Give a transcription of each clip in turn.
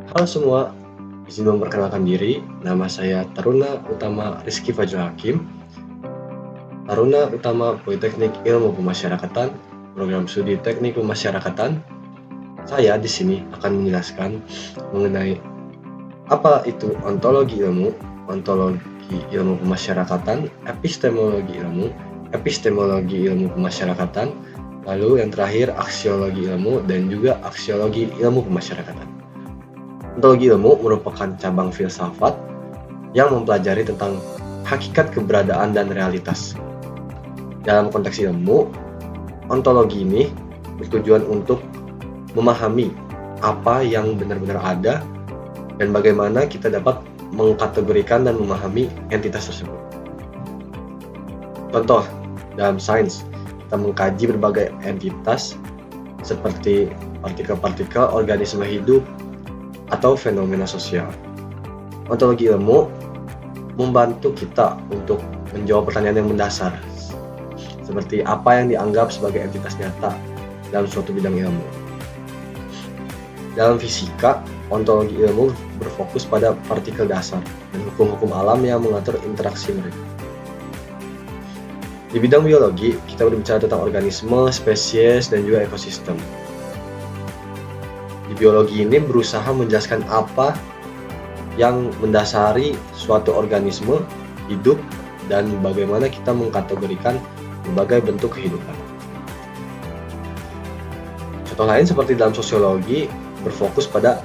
Halo semua, izin memperkenalkan diri. Nama saya Taruna Utama Rizky Fajrul Hakim, Taruna Utama Politeknik Ilmu Pemasyarakatan, Program Studi Teknik Pemasyarakatan. Saya di sini akan menjelaskan mengenai apa itu ontologi ilmu pemasyarakatan, epistemologi ilmu pemasyarakatan, lalu yang terakhir aksiologi ilmu dan juga aksiologi ilmu pemasyarakatan. Ontologi ilmu merupakan cabang filsafat yang mempelajari tentang hakikat keberadaan dan realitas. Dalam konteks ilmu, ontologi ini bertujuan untuk memahami apa yang benar-benar ada dan bagaimana kita dapat mengkategorikan dan memahami entitas tersebut. Contoh, dalam sains, kita mengkaji berbagai entitas seperti partikel-partikel organisme hidup atau fenomena sosial. Ontologi ilmu membantu kita untuk menjawab pertanyaan yang mendasar, seperti apa yang dianggap sebagai entitas nyata dalam suatu bidang ilmu. Dalam fisika, ontologi ilmu berfokus pada partikel dasar dan hukum-hukum alam yang mengatur interaksi mereka. Di bidang biologi, kita berbicara tentang organisme, spesies, dan juga ekosistem. Di biologi ini berusaha menjelaskan apa yang mendasari suatu organisme hidup dan bagaimana kita mengkategorikan berbagai bentuk kehidupan. Contoh lain seperti dalam sosiologi berfokus pada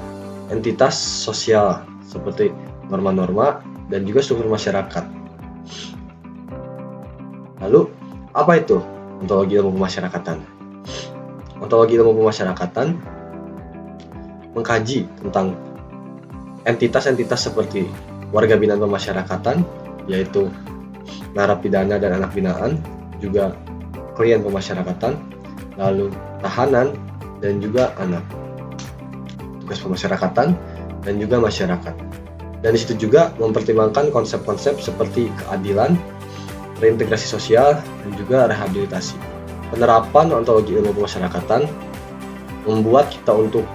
entitas sosial seperti norma-norma dan juga struktur masyarakat. Lalu, apa itu ontologi ilmu pemasyarakatan? Ontologi ilmu pemasyarakatan mengkaji tentang entitas-entitas seperti warga binaan pemasyarakatan, yaitu narapidana dan anak binaan, juga klien pemasyarakatan, lalu tahanan, dan juga anak, tugas pemasyarakatan, dan juga masyarakat. Dan di situ juga mempertimbangkan konsep-konsep seperti keadilan, reintegrasi sosial, dan juga rehabilitasi. Penerapan ontologi ilmu pemasyarakatan membuat kita untuk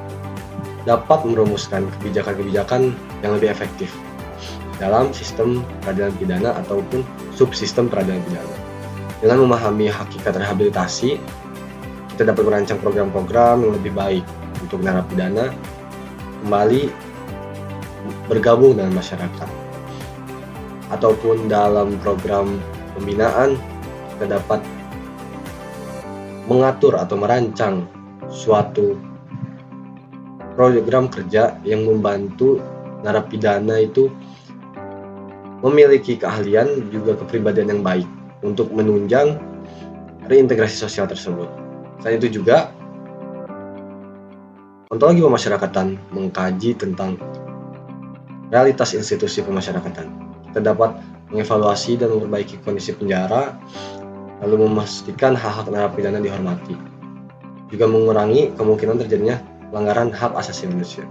dapat merumuskan kebijakan-kebijakan yang lebih efektif dalam sistem peradilan pidana ataupun subsistem peradilan pidana. Dengan memahami hakikat rehabilitasi, kita dapat merancang program-program yang lebih baik untuk narapidana kembali bergabung dengan masyarakat. Ataupun dalam program pembinaan, kita dapat mengatur atau merancang suatu program kerja yang membantu narapidana itu memiliki keahlian juga kepribadian yang baik untuk menunjang reintegrasi sosial tersebut. Selain itu juga, ontologi pemasyarakatan mengkaji tentang realitas institusi pemasyarakatan. Kita dapat mengevaluasi dan memperbaiki kondisi penjara, lalu memastikan hak-hak narapidana dihormati. Juga mengurangi kemungkinan terjadinya pelanggaran hak asasi manusia.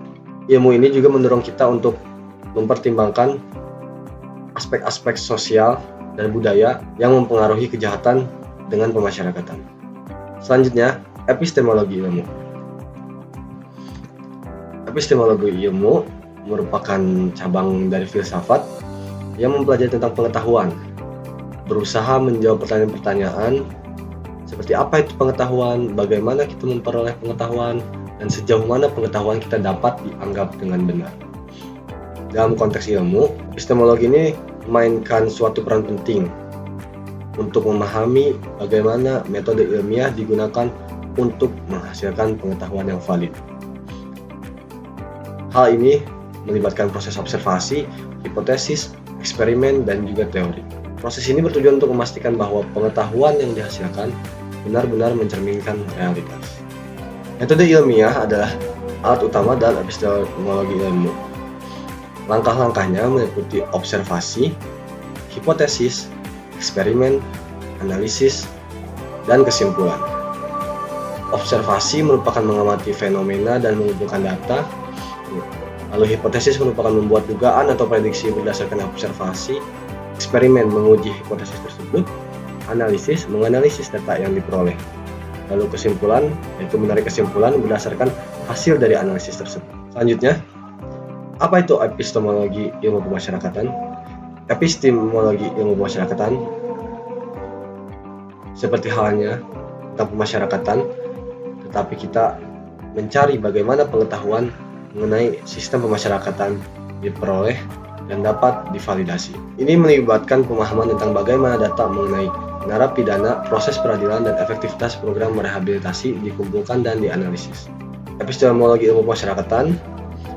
Ilmu ini juga mendorong kita untuk mempertimbangkan aspek-aspek sosial dan budaya yang mempengaruhi kejahatan dengan pemasyarakatan. Selanjutnya, epistemologi ilmu. Epistemologi ilmu merupakan cabang dari filsafat yang mempelajari tentang pengetahuan, berusaha menjawab pertanyaan-pertanyaan seperti apa itu pengetahuan, bagaimana kita memperoleh pengetahuan, dan sejauh mana pengetahuan kita dapat dianggap dengan benar. Dalam konteks ilmu, epistemologi ini memainkan suatu peran penting untuk memahami bagaimana metode ilmiah digunakan untuk menghasilkan pengetahuan yang valid. Hal ini melibatkan proses observasi, hipotesis, eksperimen, dan juga teori. Proses ini bertujuan untuk memastikan bahwa pengetahuan yang dihasilkan benar-benar mencerminkan realitas. Metode ilmiah adalah alat utama dalam epistemologi ilmu. Langkah-langkahnya meliputi observasi, hipotesis, eksperimen, analisis, dan kesimpulan. Observasi merupakan mengamati fenomena dan mengumpulkan data. Lalu hipotesis merupakan membuat dugaan atau prediksi berdasarkan observasi. Eksperimen menguji hipotesis tersebut. Analisis menganalisis data yang diperoleh. Lalu kesimpulan, yaitu menarik kesimpulan berdasarkan hasil dari analisis tersebut. Selanjutnya, Apa itu epistemologi ilmu pemasyarakatan? Epistemologi ilmu pemasyarakatan seperti halnya tentang pemasyarakatan, tetapi kita mencari bagaimana pengetahuan mengenai sistem pemasyarakatan diperoleh dan dapat divalidasi. Ini melibatkan pemahaman tentang bagaimana data mengenai narapidana, proses peradilan, dan efektivitas program rehabilitasi dikumpulkan dan dianalisis. Epistemologi ilmu pemasyarakatan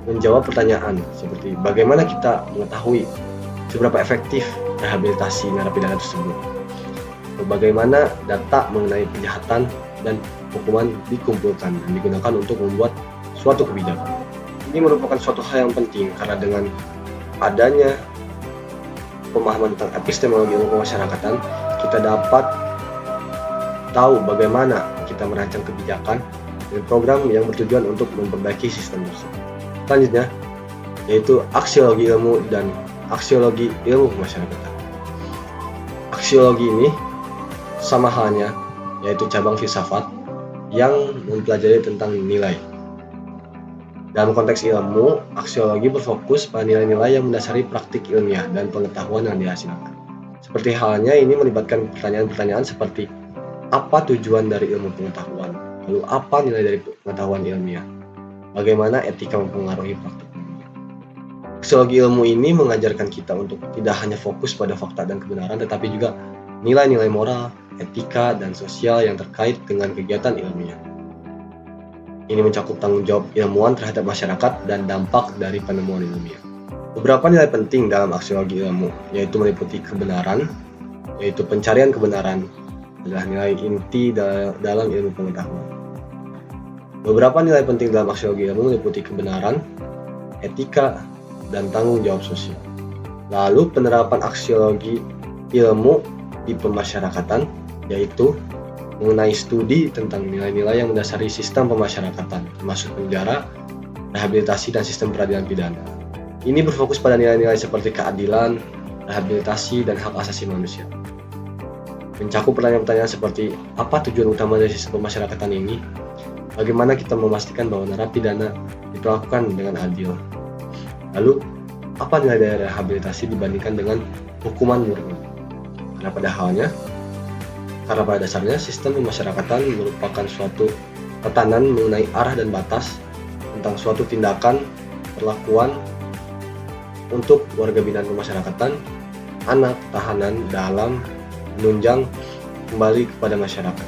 menjawab pertanyaan seperti bagaimana kita mengetahui seberapa efektif rehabilitasi narapidana tersebut, bagaimana data mengenai kejahatan dan hukuman dikumpulkan dan digunakan untuk membuat suatu kebijakan. Ini merupakan suatu hal yang penting karena dengan adanya pemahaman tentang epistemologi ilmu pemasyarakatan, kita dapat tahu bagaimana kita merancang kebijakan dan program yang bertujuan untuk memperbaiki sistem tersebut. Selanjutnya, yaitu aksiologi ilmu dan aksiologi ilmu pemasyarakatan. Aksiologi ini sama halnya, yaitu cabang filsafat yang mempelajari tentang nilai. Dalam konteks ilmu, aksiologi berfokus pada nilai-nilai yang mendasari praktik ilmiah dan pengetahuan yang dihasilkan. Seperti halnya ini melibatkan pertanyaan-pertanyaan seperti apa tujuan dari ilmu pengetahuan, lalu apa nilai dari pengetahuan ilmiah, bagaimana etika mempengaruhi praktik ilmiah. Aksiologi ilmu ini mengajarkan kita untuk tidak hanya fokus pada fakta dan kebenaran, tetapi juga nilai-nilai moral, etika, dan sosial yang terkait dengan kegiatan ilmiah. Ini mencakup tanggung jawab ilmuwan terhadap masyarakat dan dampak dari penemuan ilmiah. Beberapa nilai penting dalam aksiologi ilmu, yaitu meliputi kebenaran, yaitu pencarian kebenaran adalah nilai inti dalam ilmu pengetahuan. Beberapa nilai penting dalam aksiologi ilmu meliputi kebenaran, etika, dan tanggung jawab sosial. Lalu penerapan aksiologi ilmu di pemasyarakatan, yaitu mengenai studi tentang nilai-nilai yang mendasari sistem pemasyarakatan, termasuk penjara, rehabilitasi, dan sistem peradilan pidana. Ini berfokus pada nilai-nilai seperti keadilan, rehabilitasi, dan hak asasi manusia. Mencakup pertanyaan-pertanyaan seperti apa tujuan utama dari sistem pemasyarakatan ini, bagaimana kita memastikan bahwa narapidana diperlakukan dengan adil, lalu apa nilai dari rehabilitasi dibandingkan dengan hukuman murni. Karena pada dasarnya sistem pemasyarakatan merupakan suatu tatanan mengenai arah dan batas tentang suatu tindakan, perlakuan untuk warga binaan pemasyarakatan, anak tahanan dalam menunjang kembali kepada masyarakat.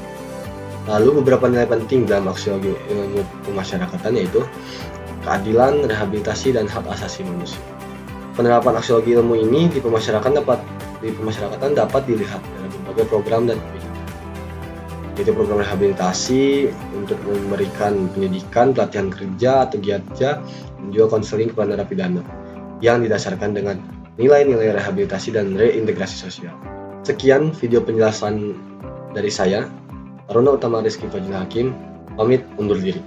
Lalu beberapa nilai penting dalam aksiologi ilmu pemasyarakatan yaitu keadilan, rehabilitasi, dan hak asasi manusia. Penerapan aksiologi ilmu ini di pemasyarakatan dapat dilihat dalam berbagai program dan kebijakan. Yaitu program rehabilitasi untuk memberikan pendidikan, pelatihan kerja atau giatja, dan juga konseling kepada narapidana yang didasarkan dengan nilai-nilai rehabilitasi dan reintegrasi sosial. Sekian video penjelasan dari saya, Taruna Utama Rizky Fajil Hakim, pamit undur diri.